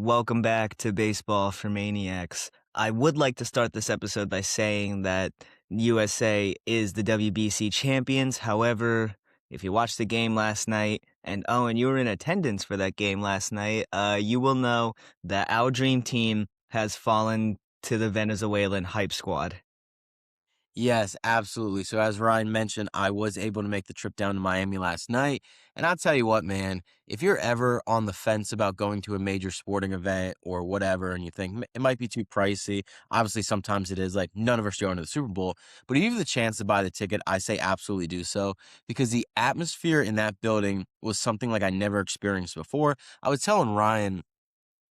Welcome back to Baseball for Maniacs. I would like to start this episode by saying that USA is the WBC champions. However, if you watched the game last night, and Owen, you were in attendance for that game last night, you will know that our dream team has fallen to the Venezuelan hype squad. Yes, absolutely. So as Ryan mentioned, I was able to make the trip down to Miami last night. And I'll tell you what, man, if you're ever on the fence about going to a major sporting event or whatever, and you think it might be too pricey, obviously sometimes it is. Like none of us are going to the Super Bowl, but if you have the chance to buy the ticket, I say absolutely do so because the atmosphere in that building was something like I never experienced before. I was telling Ryan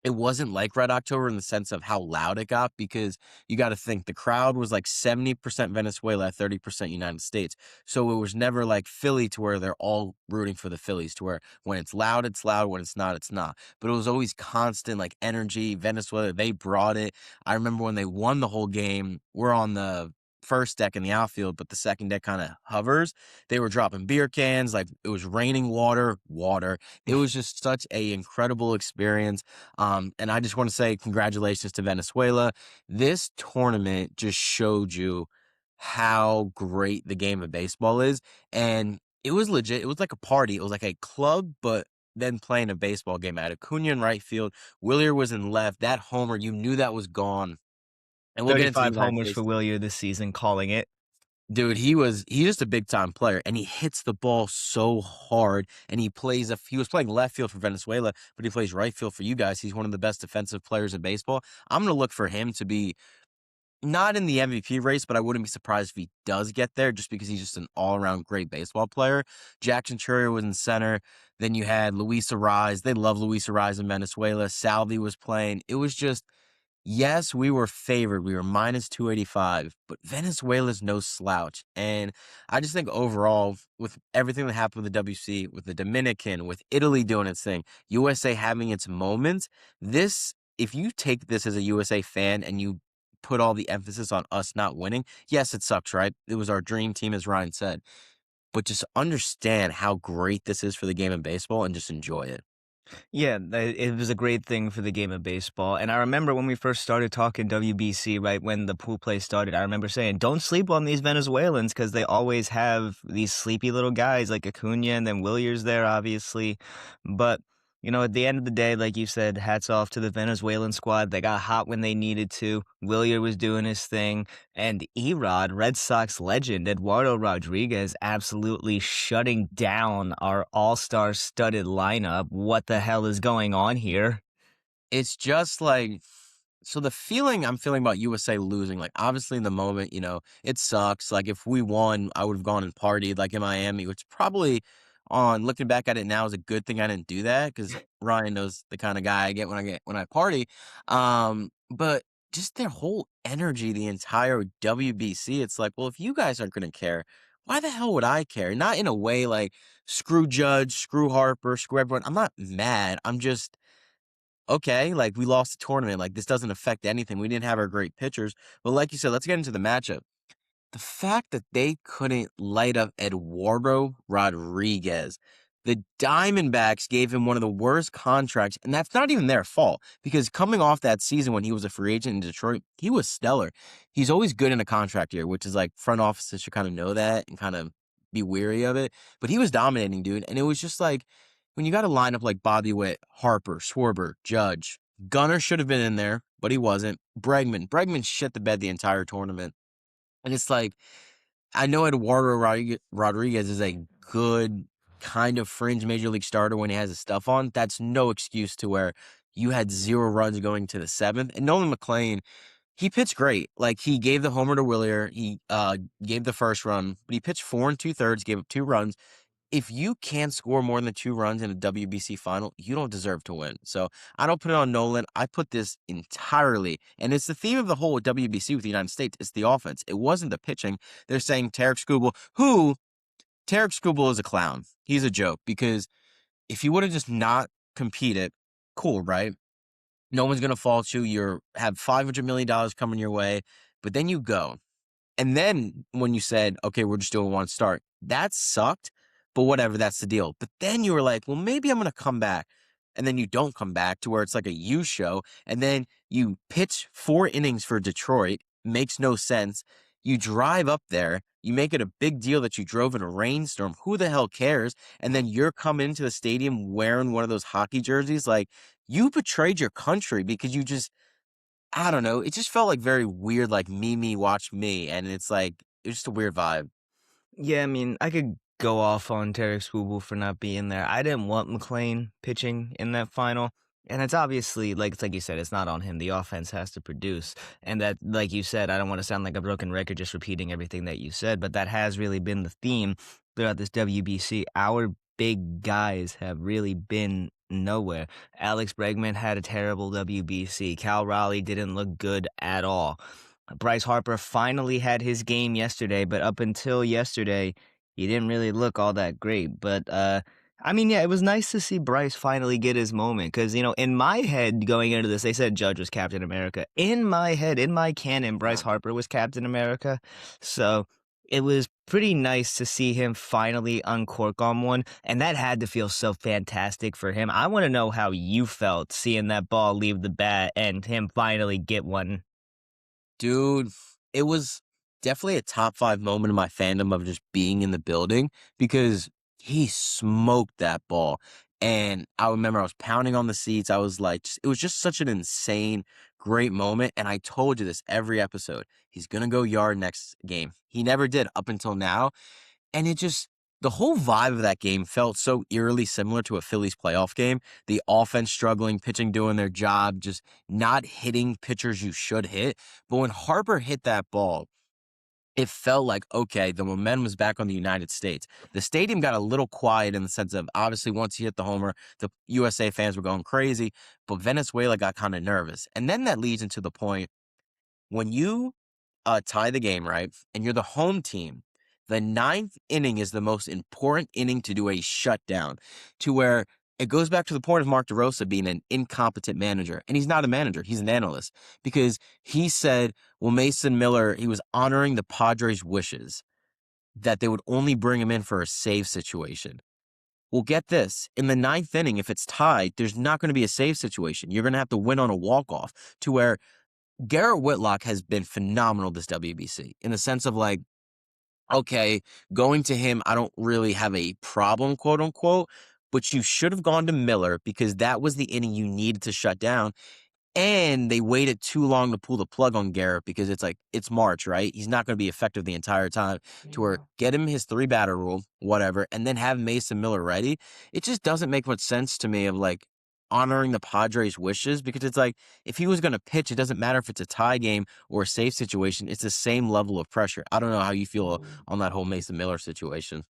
it wasn't like Red October in the sense of how loud it got because you got to think the crowd was like 70% Venezuela, 30% United States. So it was never like Philly to where they're all rooting for the Phillies to where when it's loud, it's loud. When it's not, it's not. But it was always constant like energy. Venezuela, they brought it. I remember when they won the whole game, we're on the first deck in the outfield, but the second deck kind of hovers. They were dropping beer cans, like it was raining water. It was just such a incredible experience. And I just want to say congratulations to Venezuela. This tournament just showed you how great the game of baseball is. And it was legit. It was like a party. It was like a club, but then playing a baseball game. I had Acuna in right field. Willier was in left. That homer, you knew that was gone. And we'll get into the 35 United homers for States. Willier this season, calling it. Dude, he's just a big time player and he hits the ball so hard and he was playing left field for Venezuela, but he plays right field for you guys. He's one of the best defensive players in baseball. I'm going to look for him to be not in the MVP race, but I wouldn't be surprised if he does get there just because he's just an all-around great baseball player. Jackson Chourio was in center. Then you had Luis Ariz. They love Luis Ariz in Venezuela. Salvi was playing. It was just yes, we were favored. We were minus 285, but Venezuela's no slouch. And I just think overall, with everything that happened with the WC, with the Dominican, with Italy doing its thing, USA having its moments, if you take this as a USA fan and you put all the emphasis on us not winning, yes, it sucks, right? It was our dream team, as Ryan said. But just understand how great this is for the game of baseball and just enjoy it. Yeah, it was a great thing for the game of baseball. And I remember when we first started talking WBC, right when the pool play started, I remember saying, don't sleep on these Venezuelans because they always have these sleepy little guys like Acuna and then Williers there, obviously. But at the end of the day, like you said, hats off to the Venezuelan squad. They got hot when they needed to. Willier was doing his thing. And Erod, Red Sox legend, Eduardo Rodriguez, absolutely shutting down our all-star studded lineup. What the hell is going on here? It's just like so the feeling I'm feeling about USA losing, like obviously in the moment, it sucks. Like if we won, I would have gone and partied like in Miami, which probably on looking back at it now is a good thing I didn't do that because Ryan knows the kind of guy I get when I party. But just their whole energy, the entire WBC, it's like, well, if you guys aren't gonna care, why the hell would I care? Not in a way like screw Judge, screw Harper, screw everyone. I'm not mad. I'm just okay, like we lost the tournament. Like this doesn't affect anything. We didn't have our great pitchers. But like you said, let's get into the matchup. The fact that they couldn't light up Eduardo Rodriguez, the Diamondbacks gave him one of the worst contracts, and that's not even their fault because coming off that season when he was a free agent in Detroit, he was stellar. He's always good in a contract year, which is like front offices should kind of know that and kind of be weary of it. But he was dominating, dude, and it was just like when you got a lineup like Bobby Witt, Harper, Schwarber, Judge, Gunner should have been in there, but he wasn't. Bregman shit the bed the entire tournament. And it's like, I know Eduardo Rodriguez is a good kind of fringe major league starter when he has his stuff on. That's no excuse to where you had 0 runs going to the 7th. And Nolan McLean, he pitched great. Like he gave the homer to Willier. He gave the first run, but he pitched 4 2/3, gave up 2 runs. If you can't score more than 2 runs in a WBC final, you don't deserve to win. So I don't put it on Nolan. I put this entirely, and it's the theme of the whole WBC with the United States. It's the offense. It wasn't the pitching. They're saying Tarek Skubal is a clown. He's a joke because if you would have just not competed, cool, right? No one's gonna fault you. You have $500 million coming your way, but then you go. And then when you said, okay, we're just doing one start, that sucked, but whatever, that's the deal. But then you were like, well, maybe I'm going to come back. and then you don't come back to where it's like a you show, and then you pitch 4 innings for Detroit, makes no sense. You drive up there, you make it a big deal that you drove in a rainstorm. Who the hell cares? And then you're coming into the stadium wearing one of those hockey jerseys. Like, you betrayed your country because you just, I don't know. It just felt like very weird, like me, watch me. And it's like, it's just a weird vibe. Yeah, I mean, I could go off on Tarek Skubal for not being there. I didn't want McLean pitching in that final. And it's obviously like you said, it's not on him. The offense has to produce. And that, like you said, I don't want to sound like a broken record just repeating everything that you said, but that has really been the theme throughout this WBC. Our big guys have really been nowhere. Alex Bregman had a terrible WBC. Cal Raleigh didn't look good at all. Bryce Harper finally had his game yesterday, but up until yesterday, he didn't really look all that great. But I mean, yeah, it was nice to see Bryce finally get his moment because in my head going into this, they said Judge was Captain America. In my head, in my canon, Bryce Harper was Captain America. So it was pretty nice to see him finally uncork on one, and that had to feel so fantastic for him. I want to know how you felt seeing that ball leave the bat and him finally get one. Dude, it was definitely a top 5 moment in my fandom of just being in the building because he smoked that ball. And I remember I was pounding on the seats. I was like, it was just such an insane, great moment. And I told you this every episode. He's going to go yard next game. He never did up until now. And it just, the whole vibe of that game felt so eerily similar to a Phillies playoff game. The offense struggling, pitching doing their job, just not hitting pitchers you should hit. But when Harper hit that ball, it felt like, okay, the momentum was back on the United States. The stadium got a little quiet in the sense of, obviously, once he hit the homer, the USA fans were going crazy, but Venezuela got kind of nervous. And then that leads into the point when you tie the game, right? And you're the home team. The ninth inning is the most important inning to do a shutdown, to where it goes back to the point of Mark DeRosa being an incompetent manager. And he's not a manager, he's an analyst, because he said, well, Mason Miller, he was honoring the Padres' wishes that they would only bring him in for a save situation. Well, get this. In the ninth inning, if it's tied, there's not going to be a save situation. You're going to have to win on a walk-off, to where Garrett Whitlock has been phenomenal this WBC in the sense of like, okay, going to him, I don't really have a problem, quote unquote, but you should have gone to Miller because that was the inning you needed to shut down. And they waited too long to pull the plug on Garrett because it's like, it's March, right? He's not going to be effective the entire time, to where get him his 3-batter rule, whatever, and then have Mason Miller ready. It just doesn't make much sense to me of like honoring the Padres' wishes, because it's like, if he was going to pitch, it doesn't matter if it's a tie game or a safe situation. It's the same level of pressure. I don't know how you feel on that whole Mason Miller situation.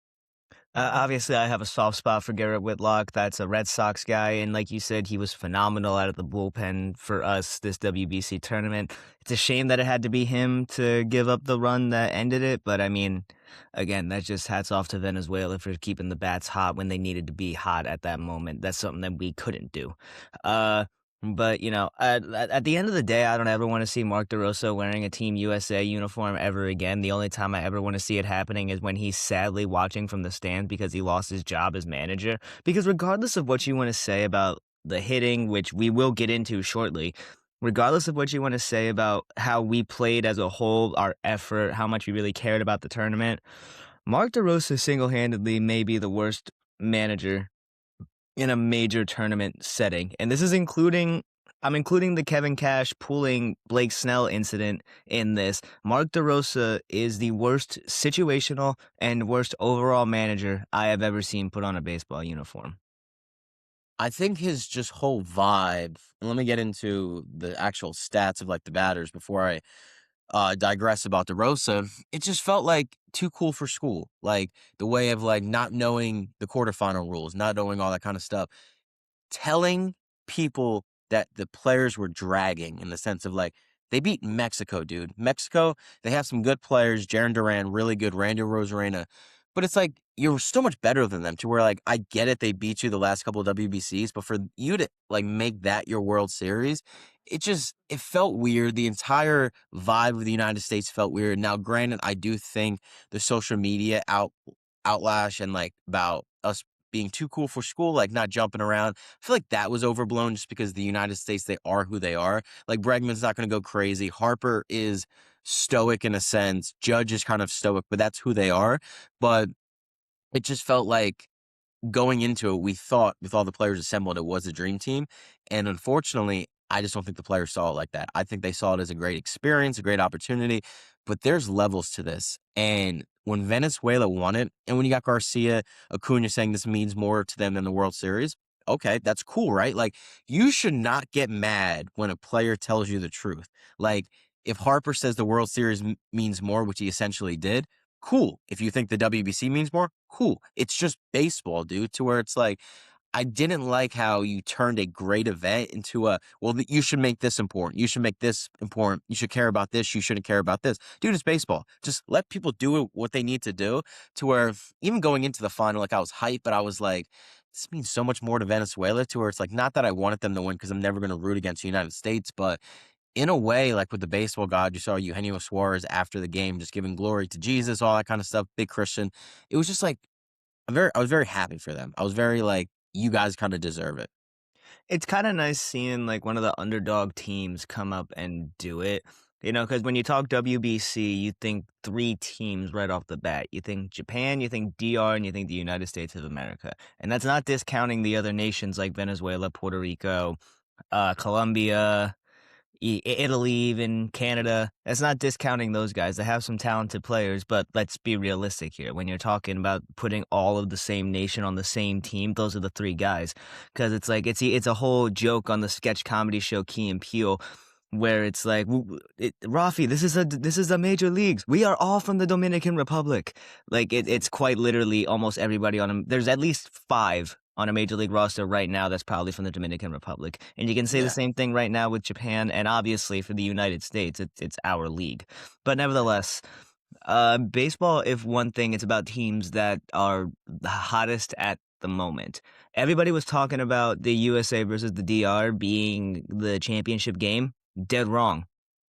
Obviously, I have a soft spot for Garrett Whitlock. That's a Red Sox guy, and like you said, he was phenomenal out of the bullpen for us this WBC tournament. It's a shame that it had to be him to give up the run that ended it, but I mean, again, that just hats off to Venezuela for keeping the bats hot when they needed to be hot at that moment. That's something that we couldn't do. But at the end of the day, I don't ever want to see Mark DeRosa wearing a Team USA uniform ever again. The only time I ever want to see it happening is when he's sadly watching from the stands because he lost his job as manager. Because regardless of what you want to say about the hitting, which we will get into shortly, regardless of what you want to say about how we played as a whole, our effort, how much we really cared about the tournament, Mark DeRosa single-handedly may be the worst manager in a major tournament setting. And this is I'm including the Kevin Cash pulling Blake Snell incident in this. Mark DeRosa is the worst situational and worst overall manager I have ever seen put on a baseball uniform. I think his just whole vibe, and let me get into the actual stats of like the batters before I digress about DeRosa. It just felt like too cool for school. Like the way of like not knowing the quarterfinal rules, not knowing all that kind of stuff, telling people that the players were dragging in the sense of like, they beat Mexico, dude. Mexico, they have some good players. Jaron Duran, really good. Randy Rosarena. But it's like, you're so much better than them, to where like, I get it, they beat you the last couple of WBCs, but for you to like make that your World Series, it felt weird. The entire vibe of the United States felt weird. Now, granted, I do think the social media outlash and like about us being too cool for school, like not jumping around. I feel like that was overblown just because the United States, they are who they are. Like Bregman's not going to go crazy. Harper is stoic in a sense. Judge is kind of stoic, but that's who they are. But it just felt like going into it, we thought with all the players assembled, it was a dream team. And unfortunately, I just don't think the players saw it like that. I think they saw it as a great experience, a great opportunity, but there's levels to this. And when Venezuela won it, and when you got Garcia, Acuna saying this means more to them than the World Series, okay, that's cool, right? Like, you should not get mad when a player tells you the truth. Like, if Harper says the World Series means more, which he essentially did, cool. If you think the WBC means more, cool. It's just baseball, dude, to where it's like, I didn't like how you turned a great event into well, you should make this important. You should make this important. You should care about this. You shouldn't care about this. Dude, it's baseball. Just let people do what they need to do, to where even going into the final, like I was hyped, but I was like, this means so much more to Venezuela, to where it's like, not that I wanted them to win because I'm never going to root against the United States, but in a way, like with the baseball god, you saw Eugenio Suarez after the game just giving glory to Jesus, all that kind of stuff, big Christian. It was just like I was very happy for them. I was very like, you guys kind of deserve it. It's kinda nice seeing, like, one of the underdog teams come up and do it, because when you talk WBC, you think 3 teams right off the bat. You think Japan, you think DR, and you think the United States of America, and that's not discounting the other nations like Venezuela, Puerto Rico, Colombia, Italy, even Canada. That's not discounting those guys. They have some talented players, but let's be realistic here. When you're talking about putting all of the same nation on the same team, those are the 3 guys. Because it's like it's a whole joke on the sketch comedy show Key and Peele, where it's like, Rafi, this is a major leagues. We are all from the Dominican Republic. Like it's quite literally almost everybody on them. There's at least 5 on a major league roster right now that's probably from the Dominican Republic. And you can say the Yeah. same thing right now with Japan, and obviously for the United States, it's our league. But nevertheless, baseball, if one thing, it's about teams that are the hottest at the moment. Everybody was talking about the USA versus the DR being the championship game. Dead wrong.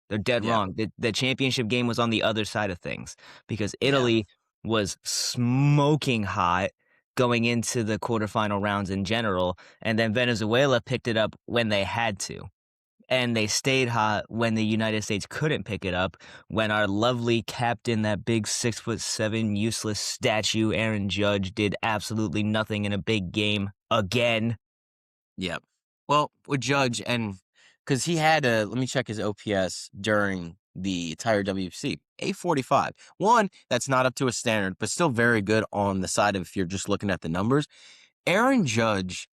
They're dead Yeah. wrong. The championship game was on the other side of things because Yeah. Italy was smoking hot going into the quarterfinal rounds in general, and then Venezuela picked it up when they had to. And they stayed hot when the United States couldn't pick it up, when our lovely captain, that big 6'7" useless statue, Aaron Judge, did absolutely nothing in a big game again. Yep. Well, with Judge, and because he had a, let me check his OPS during the entire WBC, 845. One, that's not up to a standard, but still very good on the side of if you're just looking at the numbers. Aaron Judge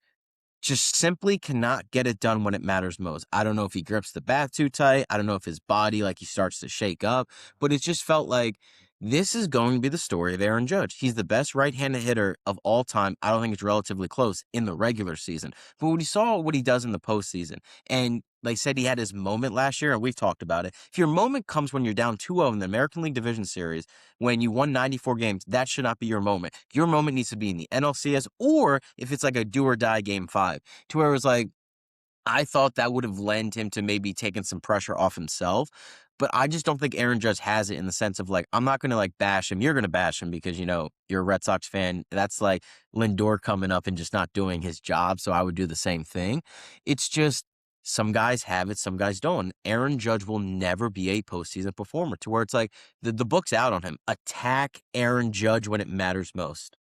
just simply cannot get it done when it matters most. I don't know if he grips the bat too tight. I don't know if his body, like, he starts to shake up, but it just felt like this is going to be the story of Aaron Judge. He's the best right-handed hitter of all time. I don't think it's relatively close in the regular season. But when you saw what he does in the postseason, and like said, he had his moment last year, and we've talked about it. If your moment comes when you're down 2-0 in the American League Division Series, when you won 94 games, that should not be your moment. Your moment needs to be in the NLCS, or if it's like a do or die game 5, to where it was like, I thought that would have lent him to maybe taking some pressure off himself. But I just don't think Aaron Judge has it, in the sense of like, I'm not going to like bash him. You're going to bash him because, you're a Red Sox fan. That's like Lindor coming up and just not doing his job. So I would do the same thing. It's just some guys have it, some guys don't. Aaron Judge will never be a postseason performer, to where it's like the book's out on him. Attack Aaron Judge when it matters most.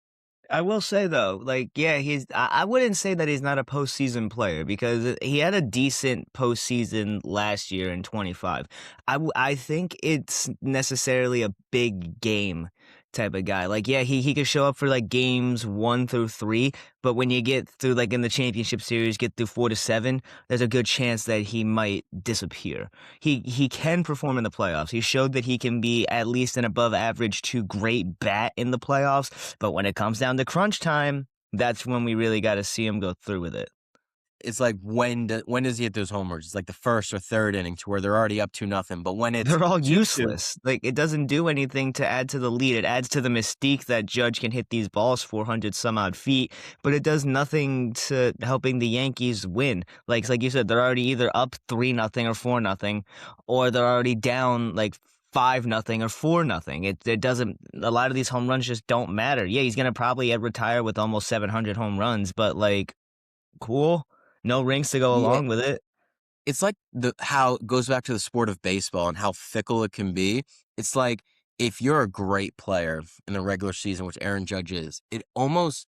I will say though, like, yeah, I wouldn't say that he's not a postseason player because he had a decent postseason last year in 25. I think it's necessarily a big game type of guy. Like, yeah, he could show up for like games 1 through 3, but when you get through like in the championship series, get through 4 to 7, there's a good chance that he might disappear. He can perform in the playoffs. He showed that he can be at least an above average to great bat in the playoffs, but when it comes down to crunch time, that's when we really got to see him go through with it. It's like, when does he hit those homers? It's like the first or third inning, to where they're already up 2-0. But when it's They're all 2-2, useless. Like, it doesn't do anything to add to the lead. It adds to the mystique that Judge can hit these balls 400 some odd feet, but it does nothing to helping the Yankees win. Like you said, they're already either up 3-0 or 4-0, or they're already down like 5-0 or 4-0. It doesn't. A lot of these home runs just don't matter. Yeah, he's gonna probably retire with almost 700 home runs, but like, cool. No rings to go Yeah, along with it. it's like the how it goes back to the sport of baseball and how fickle it can be. It's like if you're a great player in the regular season, which Aaron Judge is, it almost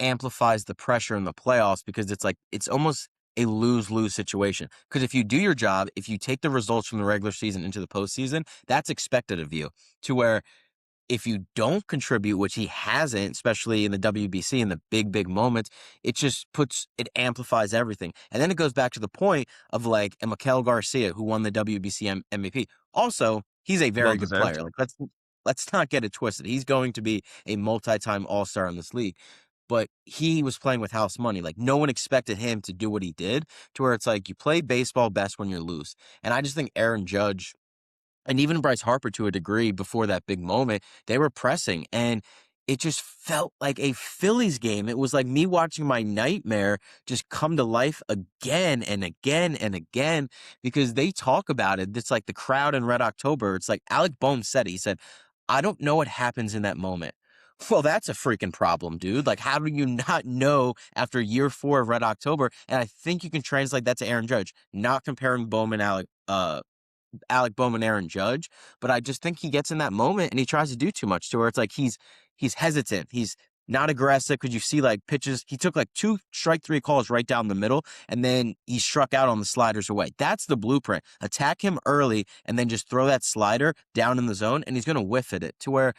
amplifies the pressure in the playoffs because it's like it's almost a lose-lose situation. Because if you do your job, if you take the results from the regular season into the postseason, that's expected of you. To where if you don't contribute, which he hasn't, especially in the WBC in the big, big moments, it amplifies everything. And then it goes back to the point of like, and Miguel Garcia, who won the WBC MVP. Also, he's a Well very good deserved. player. Like, let's not get it twisted. He's going to be a multi-time All-Star in this league. But he was playing with house money. Like, no one expected him to do what he did, to where it's like you play baseball best when you're loose. And I just think Aaron Judge and even Bryce Harper to a degree before that big moment, they were pressing and it just felt like a Phillies game. It was like me watching my nightmare just come to life again and again and again because they talk about it. It's like the crowd in Red October. It's like Alec Bohm said, he said, I don't know what happens in that moment. Well, that's a freaking problem, dude. Like, how do you not know after year 4 of Red October? And I think you can translate that to Aaron Judge, not comparing Bohm and Alec Bowman, Aaron Judge, but I just think he gets in that moment and he tries to do too much to where it's like he's hesitant. He's not aggressive because you see like pitches. He took like 2 strike 3 calls right down the middle, and then he struck out on the sliders away. That's the blueprint. Attack him early and then just throw that slider down in the zone, and he's gonna whiff at it to where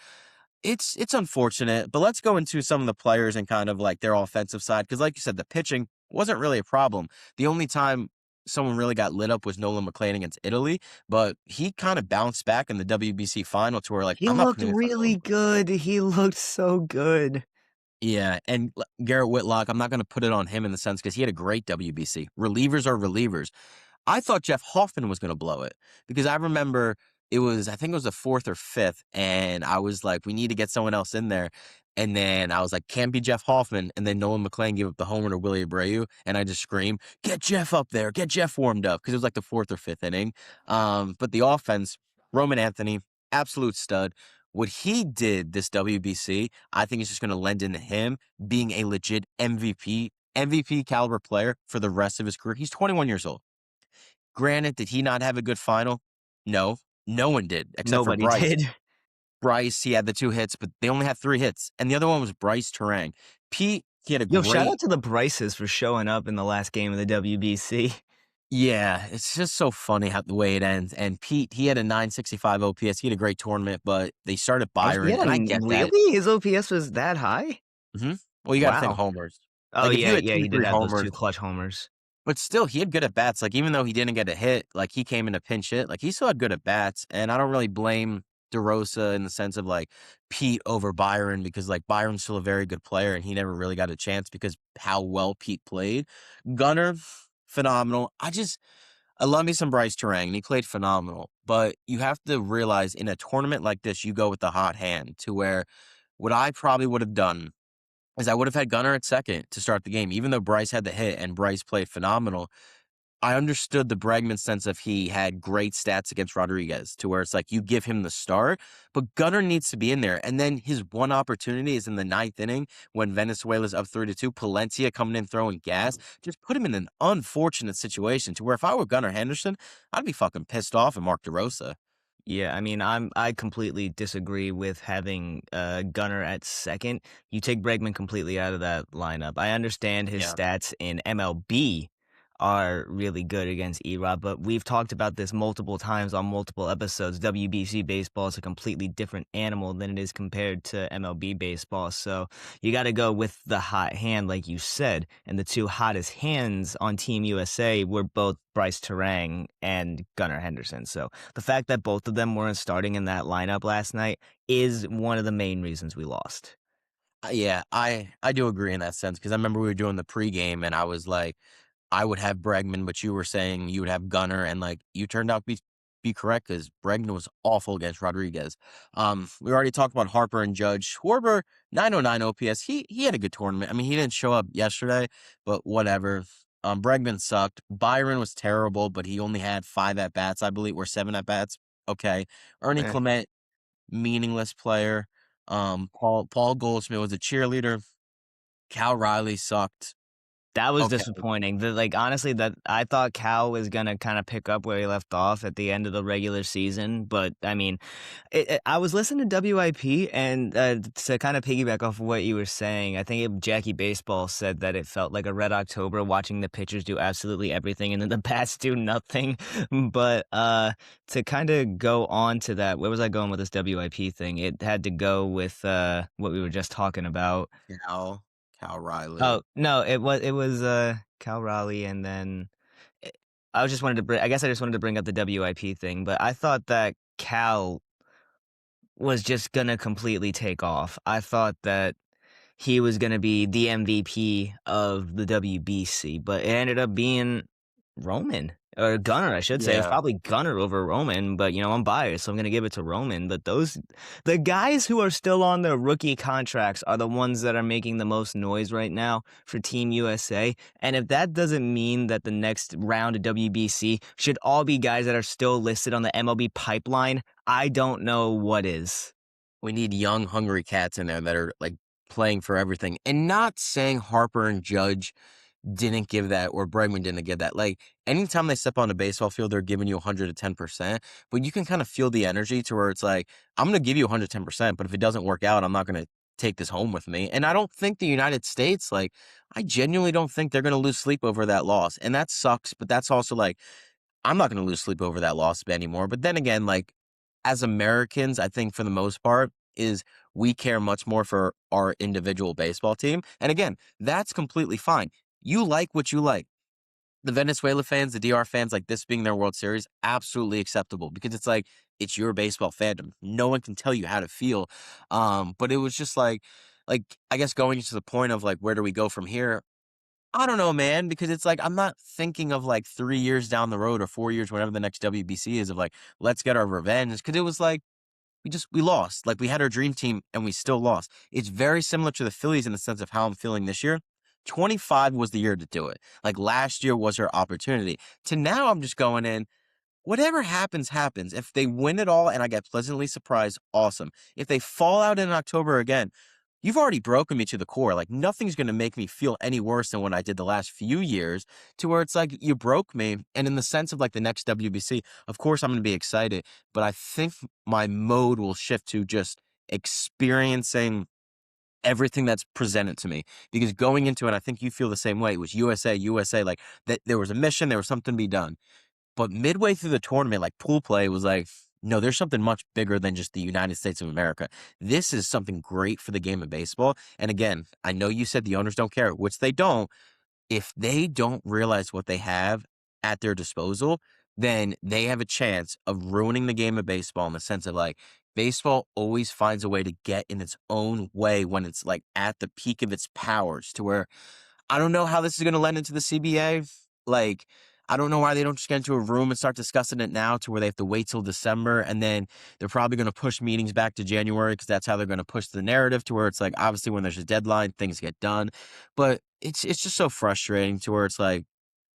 it's unfortunate. But let's go into some of the players and kind of like their offensive side because, like you said, the pitching wasn't really a problem. The only time someone really got lit up was Nolan McClain against Italy, but he kind of bounced back in the WBC final to where like He I'm not looked putting this on really Nolan. good. He looked so good. Yeah, and Garrett Whitlock, I'm not going to put it on him in the sense because he had a great WBC. Relievers are relievers. I thought Jeff Hoffman was going to blow it because I remember I think it was the 4th or 5th, and I was like, we need to get someone else in there. And then I was like, can't be Jeff Hoffman. And then Nolan McClain gave up the homer to Willie Abreu, and I just screamed, get Jeff up there, get Jeff warmed up because it was like the 4th or 5th inning. But the offense, Roman Anthony, absolute stud. What he did this WBC, I think is just going to lend into him being a legit MVP caliber player for the rest of his career. He's 21 years old. Granted, did he not have a good final? No. No one did, except for Nobody Bryce. did. Bryce, he had the 2 hits, but they only had 3 hits, and the other one was Bryce Terang. Pete, he had a Yo, shout out great. to the Bryces for showing up in the last game of the WBC. Yeah, it's just so funny how the way it ends, and Pete, he had a 965 OPS, he had a great tournament, but they started He Byron, had and I get that. really? His OPS was that high? Mhm. Well, you gotta think Wow. homers. Oh, Like, if you yeah, had yeah, 2, he did 3 have those 2 homers. clutch homers. But still, he had good at bats. Like, even though he didn't get a hit, like, he came in a pinch hit. Like, he still had good at bats. And I don't really blame DeRosa in the sense of like Pete over Byron because like Byron's still a very good player and he never really got a chance because how well Pete played. Gunnar, phenomenal. I love me some Bryce Terang and he played phenomenal. But you have to realize in a tournament like this, you go with the hot hand to where what I probably would have done is I would have had Gunnar at second to start the game, even though Bryce had the hit and Bryce played phenomenal. I understood the Bregman sense of he had great stats against Rodriguez to where it's like you give him the start, but Gunnar needs to be in there. And then his one opportunity is in the 9th inning when Venezuela's up 3-2. Palencia coming in throwing gas. Just put him in an unfortunate situation to where if I were Gunnar Henderson, I'd be fucking pissed off at Mark DeRosa. Yeah, I mean, I completely disagree with having Gunner at second. You take Bregman completely out of that lineup. I understand his Yeah. stats in MLB are really good against Erod, but we've talked about this multiple times on multiple episodes. WBC baseball is a completely different animal than it is compared to MLB baseball. So you got to go with the hot hand, like you said. And the 2 hottest hands on Team USA were both Bryce Terang and Gunnar Henderson. So the fact that both of them weren't starting in that lineup last night is one of the main reasons we lost. Yeah, I do agree in that sense because I remember we were doing the pregame and I was like, I would have Bregman, but you were saying you would have Gunner, and like you turned out to be correct because Bregman was awful against Rodriguez. We already talked about Harper and Judge. Schwarber, 909 OPS. He had a good tournament. I mean, he didn't show up yesterday, but whatever. Bregman sucked. Byron was terrible, but he only had 5 at bats, I believe, or 7 at bats. Okay. Ernie Eh, Clement, meaningless player. Paul Goldschmidt was a cheerleader. Cal Riley sucked. that was Okay. disappointing. Like honestly, that I thought Cal was gonna kind of pick up where he left off at the end of the regular season, but I mean, I was listening to WIP, and to kind of piggyback off of what you were saying, I think Jackie Baseball said that it felt like a Red October watching the pitchers do absolutely everything and then the bats do nothing. But to kind of go on to that, where was I going with this WIP thing? It had to go with what we were just talking about. Cal Oh, Riley. no, it was, Cal Raleigh, and then eh I just wanted to bring I guess I just wanted to bring up the WIP thing, but I thought that Cal was just gonna completely take off. I thought that he was gonna be the MVP of the WBC, but it ended up being Roman or Gunner, I should say. It was Yeah. probably Gunner over Roman, but I'm biased, so I'm gonna give it to Roman. But the guys who are still on their rookie contracts are the ones that are making the most noise right now for Team USA. And if that doesn't mean that the next round of WBC should all be guys that are still listed on the MLB pipeline, I don't know what is. We need young, hungry cats in there that are like playing for everything. And not saying Harper and Judge didn't give that or Bregman didn't give that. Like anytime they step on a baseball field, they're giving you 110%. But you can kind of feel the energy to where it's like, I'm going to give you 110%, but if it doesn't work out, I'm not going to take this home with me. And I don't think the United States, like, I genuinely don't think they're going to lose sleep over that loss. And that sucks. But that's also like, I'm not going to lose sleep over that loss anymore. But then again, like, as Americans, I think for the most part, is we care much more for our individual baseball team. And again, that's completely fine. You like what you like. The Venezuela fans, the DR fans, like this being their World Series, absolutely acceptable because it's like it's your baseball fandom. No one can tell you how to feel. But it was just like I guess going to the point of like where do we go from here? I don't know, man, because it's like I'm not thinking of like 3 years down the road or 4 years, whenever the next WBC is, of like let's get our revenge. Because it was like we lost. Like we had our dream team and we still lost. It's very similar to the Phillies in the sense of how I'm feeling this year. 25 was the year to do it. Like last year was our opportunity. To now I'm just going in, whatever happens, happens. If they win it all and I get pleasantly surprised, awesome. If they fall out in October again, you've already broken me to the core. Like nothing's going to make me feel any worse than what I did the last few years, to where it's like you broke me. And in the sense of like the next WBC, of course I'm going to be excited, but I think my mode will shift to just experiencing everything that's presented to me, because going into it, I think you feel the same way. It was USA, like that there was a mission, there was something to be done. But midway through the tournament, like pool play was like, no, there's something much bigger than just the United States of America. This is something great for the game of baseball. And again, I know you said the owners don't care, which they don't. If they don't realize what they have at their disposal, then they have a chance of ruining the game of baseball, in the sense of like baseball always finds a way to get in its own way when it's like at the peak of its powers, to where I don't know how this is going to lend into the CBA. Like, I don't know why they don't just get into a room and start discussing it now, to where they have to wait till December, and then they're probably going to push meetings back to January because that's how they're going to push the narrative, to where it's like obviously when there's a deadline, things get done. But it's just so frustrating, to where it's like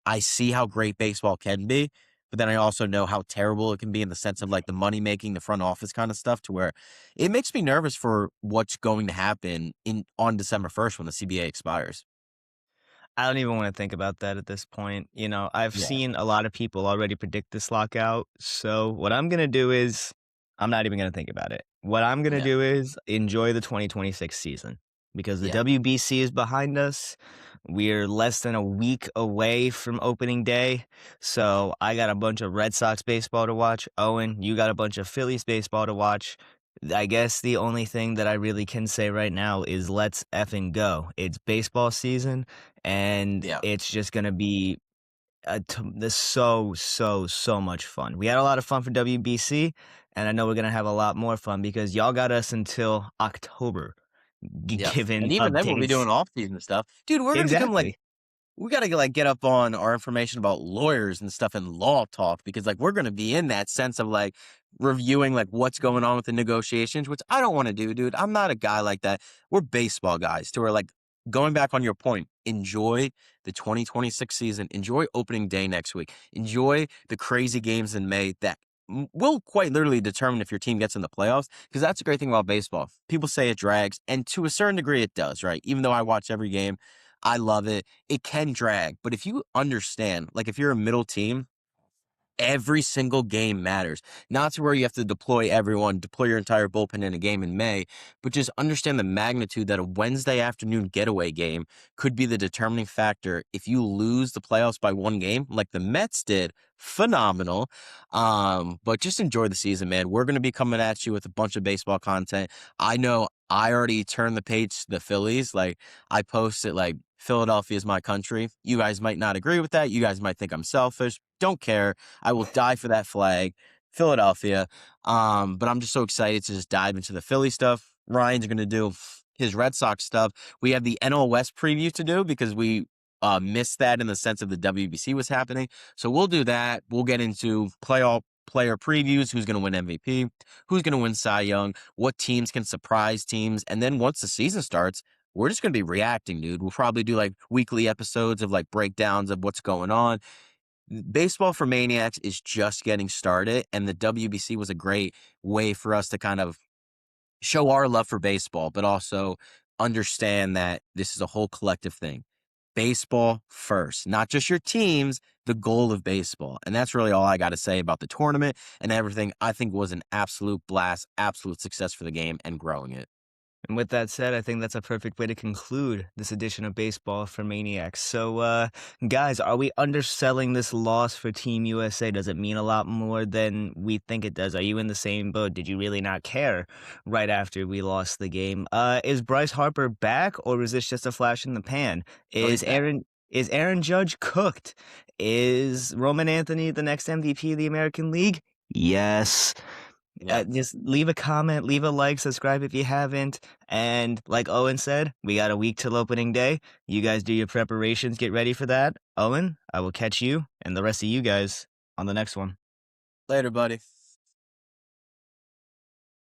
I see how great baseball can be, but then I also know how terrible it can be in the sense of like the money making, the front office kind of stuff, to where it makes me nervous for what's going to happen in on December 1st when the CBA expires. I don't even wanna think about that at this point. I've Yeah. seen a lot of people already predict this lockout, so what I'm gonna do is I'm not even gonna think about it. What I'm gonna Yeah. do is enjoy the 2026 season, because the Yeah. WBC is behind us. We're less than a week away from opening day, so I got a bunch of Red Sox baseball to watch. Owen, you got a bunch of Phillies baseball to watch. I guess the only thing that I really can say right now is let's effing go. It's baseball season, and Yeah. it's just gonna be this so much fun. We had a lot of fun for WBC, and I know we're gonna have a lot more fun because y'all got us until October, Yep. And given even then we'll be updates. doing off-season stuff. Dude, we're gonna become like Exactly. we gotta like get up on our information about lawyers and stuff and law talk, because like we're gonna be in that sense of like reviewing like what's going on with the negotiations, which I don't want to do, dude. I'm not a guy like that. We're baseball guys, to where like going back on your point, enjoy the 2026 season, enjoy opening day next week, enjoy the crazy games in May that will quite literally determine if your team gets in the playoffs. Because that's the great thing about baseball. People say it drags, and to a certain degree, it does, right? Even though I watch every game, I love it. It can drag, but if you understand, like if you're a middle team, every single game matters. Not to where you have to deploy everyone, deploy your entire bullpen in a game in May, but just understand the magnitude that a Wednesday afternoon getaway game could be the determining factor. If you lose the playoffs by one game, like the Mets did, phenomenal. But just enjoy the season, man. We're going to be coming at you with a bunch of baseball content. I know I already turned the page to the Phillies. Like I posted like Philadelphia is my country. You guys might not agree with that. You guys might think I'm selfish. Don't care. I will die for that flag, Philadelphia. But I'm just so excited to just dive into the Philly stuff. Ryan's going to do his Red Sox stuff. We have the NL West preview to do because we missed that in the sense of the WBC was happening. So we'll do that. We'll get into playoff player previews, who's going to win MVP, who's going to win Cy Young, what teams can surprise teams. And then once the season starts, we're just going to be reacting, dude. We'll probably do like weekly episodes of like breakdowns of what's going on. Baseball for Maniacs is just getting started, and the WBC was a great way for us to kind of show our love for baseball, but also understand that this is a whole collective thing. Baseball first, not just your teams, the goal of baseball. And that's really all I got to say about the tournament and everything. I think was an absolute blast, absolute success for the game and growing it. And with that said, I think that's a perfect way to conclude this edition of Baseball for Maniacs. So, guys, are we underselling this loss for Team USA? Does it mean a lot more than we think it does? Are you in the same boat? Did you really not care right after we lost the game? Is Bryce Harper back, or is this just a flash in the pan? Oh, he's Is back. Aaron Judge cooked? Is Roman Anthony the next MVP of the American League? Yes. Yes. Just leave a comment, leave a like, subscribe if you haven't. And like Owen said, we got a week till opening day. You guys do your preparations, get ready for that. Owen, I will catch you and the rest of you guys on the next one. Later, buddy.